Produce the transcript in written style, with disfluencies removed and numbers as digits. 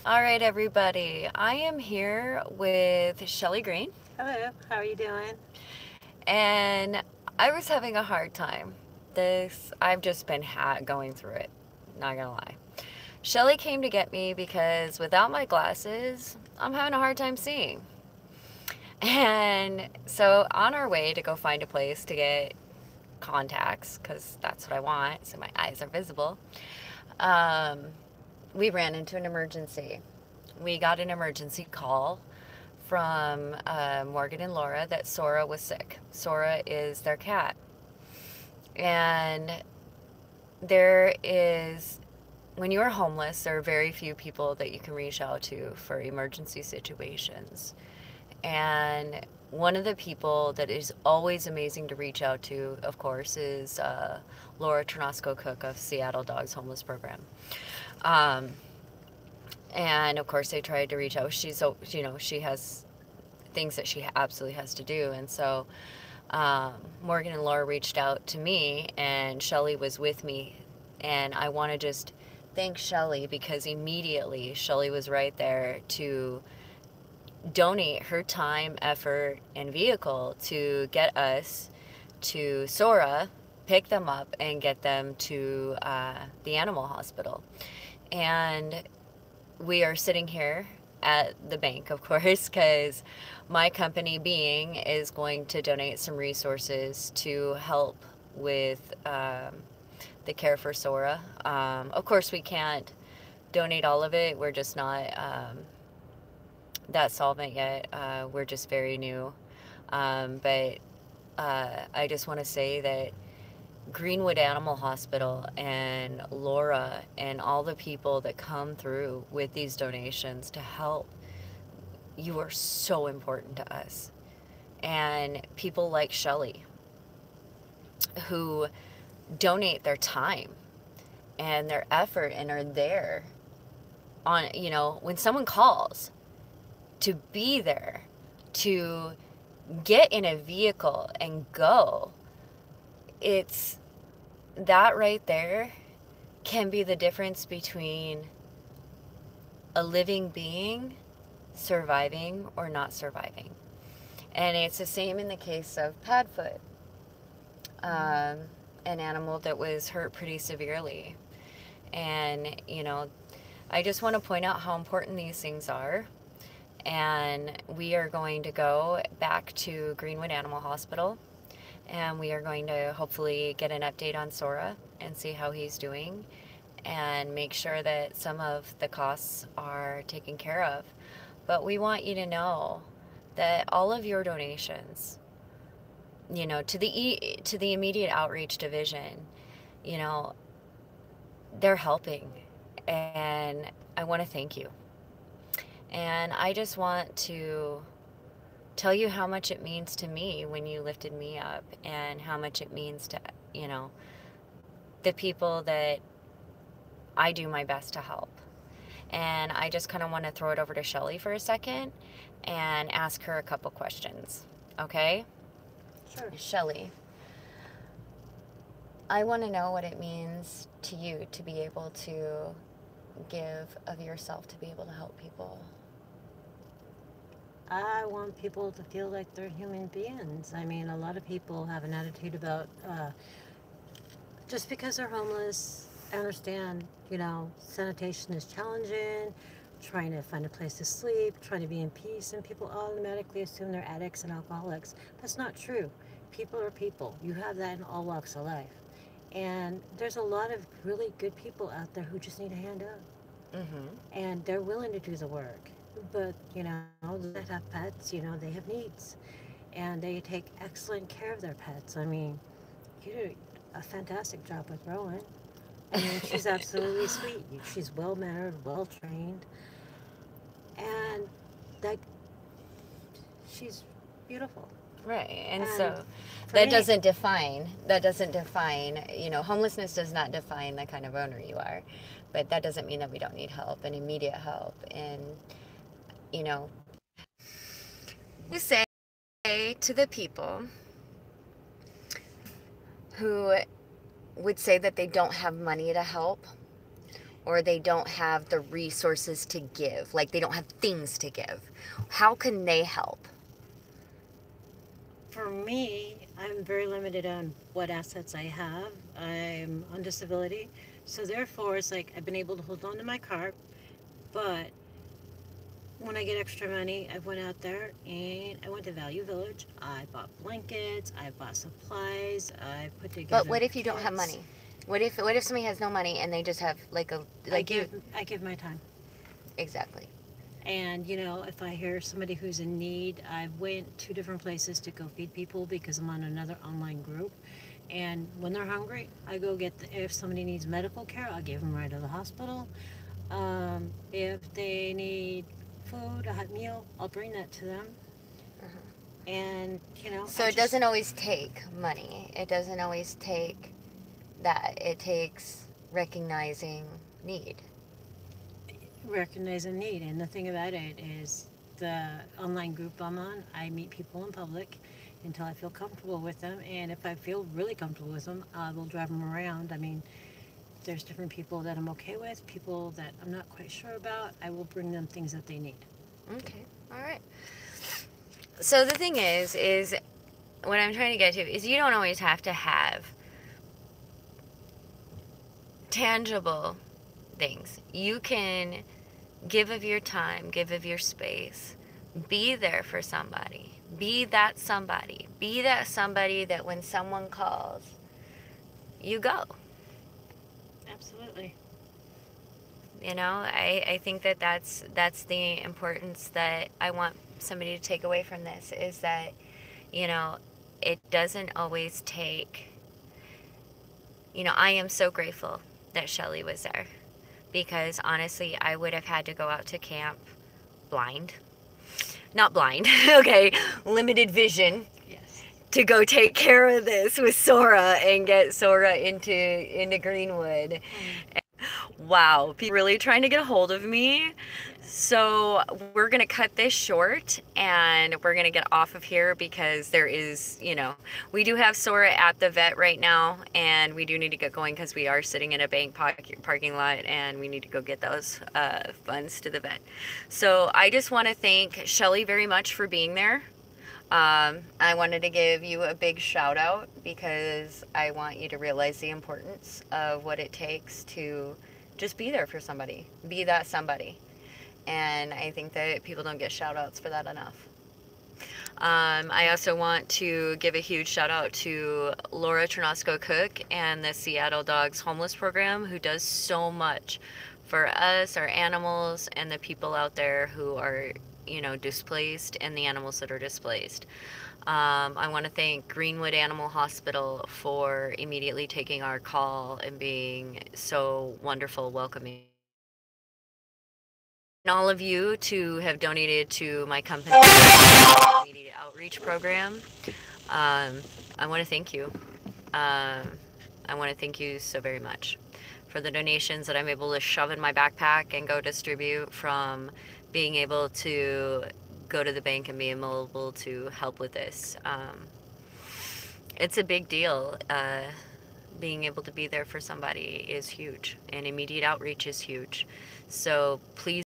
All right, everybody. I am here with Shelly Green, Hello, how are you doing? and I was having a hard time. I've just been going through it, not gonna lie. Shelly came to get me because without my glasses, I'm having a hard time seeing. And so, on our way to go find a place to get contacts, because that's what I want, so my eyes are visible, um, we ran into an emergency. We got an emergency call from Morgan and Laura that Sora was sick. Sora is their cat. And there is, when you are homeless, there are very few people that you can reach out to for emergency situations. And one of the people that is always amazing to reach out to, of course, is Laura Ternasco Cook of Seattle Dogs Homeless Program. Um, and of course, they tried to reach out. She has things that she absolutely has to do. And so Morgan and Laura reached out to me, and Shelly was with me. And I want to just thank Shelly because immediately Shelly was right there to donate her time, effort, and vehicle to get us to Sora, pick them up, and get them to the animal hospital. And we are sitting here at the bank, of course, because my company being is going to donate some resources to help with the care for Sora. Of course, we can't donate all of it. We're just not that solvent yet. We're just very new. But I just want to say that Greenwood Animal Hospital and Laura and all the people that come through with these donations to help, you are so important to us. And people like Shelly who donate their time and their effort and are there on, when someone calls, to be there, to get in a vehicle and go. It's that right there can be the difference between a living being surviving or not surviving. And it's the same in the case of Padfoot, um, an animal that was hurt pretty severely. And, I just want to point out how important these things are. And we are going to go back to Greenwood Animal Hospital, and we are going to hopefully get an update on Sora and see how he's doing and make sure that some of the costs are taken care of. But we want you to know that all of your donations, to the immediate outreach division, you know, they're helping, and I want to thank you. And I just want to tell you how much it means to me when you lifted me up, and how much it means to, you know, the people that I do my best to help. And I just kind of want to throw it over to Shelly for a second and ask her a couple questions. Okay? Sure. Shelly, I want to know what it means to you to be able to give of yourself to be able to help people. I want people to feel like they're human beings. I mean, a lot of people have an attitude about just because they're homeless. I understand, sanitation is challenging, trying to find a place to sleep, trying to be in peace, and people automatically assume they're addicts and alcoholics. That's not true. People are people. You have that in all walks of life. And there's a lot of really good people out there who just need a hand up. Mm-hmm. And they're willing to do the work. But, those that have pets, they have needs. And they take excellent care of their pets. I mean, you do a fantastic job with Rowan. I mean, she's absolutely sweet. She's well mannered, well trained, and like she's beautiful. Right. And And so for me, that doesn't define, homelessness does not define the kind of owner you are. But that doesn't mean that we don't need help and immediate help. And, you know, you say to the people who would say that they don't have money to help, or they don't have the resources to give, like they don't have things to give. How can they help? For me, I'm very limited on what assets I have. I'm on disability, so therefore, it's like I've been able to hold on to my car, but when I get extra money, I went out there and I went to Value Village. I bought blankets, I bought supplies, I put together But what if you don't have kits. money? What if somebody has no money and they just have like a like you I give my time. exactly. And you know, if I hear somebody who's in need, I went 2 different places to go feed people because I'm on another online group. And when they're hungry, I go get if somebody needs medical care, I'll give them right to the hospital. If they need food, a hot meal, I'll bring that to them. And you know, So it doesn't always take money. It doesn't always take that. It takes recognizing need. recognize a need. And the thing about it is, the online group I'm on, I meet people in public until I feel comfortable with them. And if I feel really comfortable with them, I will drive them around. I mean, there's different people that I'm okay with, people that I'm not quite sure about. I will bring them things that they need. Okay. All right. So the thing is what I'm trying to get to is you don't always have to have tangible things. You can give of your time, give of your space, be there for somebody. Be that somebody. Be that somebody that when someone calls, you go. Absolutely. You know, I think that that's the importance that I want somebody to take away from this is that, you know, it doesn't always take, you know, I am so grateful that Shelly was there because honestly, I would have had to go out to camp blind. Not blind, okay, limited vision Yes. to go take care of this with Sora and get Sora into Greenwood. Wow, people really trying to get a hold of me. So we're going to cut this short and we're going to get off of here because there is, you know, we do have Sora at the vet right now and we do need to get going because we are sitting in a bank parking lot and we need to go get those funds to the vet. So I just want to thank Shelly very much for being there. I wanted to give you a big shout out because I want you to realize the importance of what it takes to just be there for somebody, be that somebody. And I think that people don't get shout outs for that enough. I also want to give a huge shout out to Laura Ternosco Cook and the Seattle Dogs Homeless Program, who does so much for us, our animals, and the people out there who are, you know, displaced and the animals that are displaced. I want to thank Greenwood Animal Hospital for immediately taking our call and being so wonderful, welcoming. And all of you to have donated to my company immediate outreach program. I want to thank you. I want to thank you so very much for the donations that I'm able to shove in my backpack and go distribute, from being able to go to the bank and being able to help with this. It's a big deal. Being able to be there for somebody is huge, and immediate outreach is huge. So please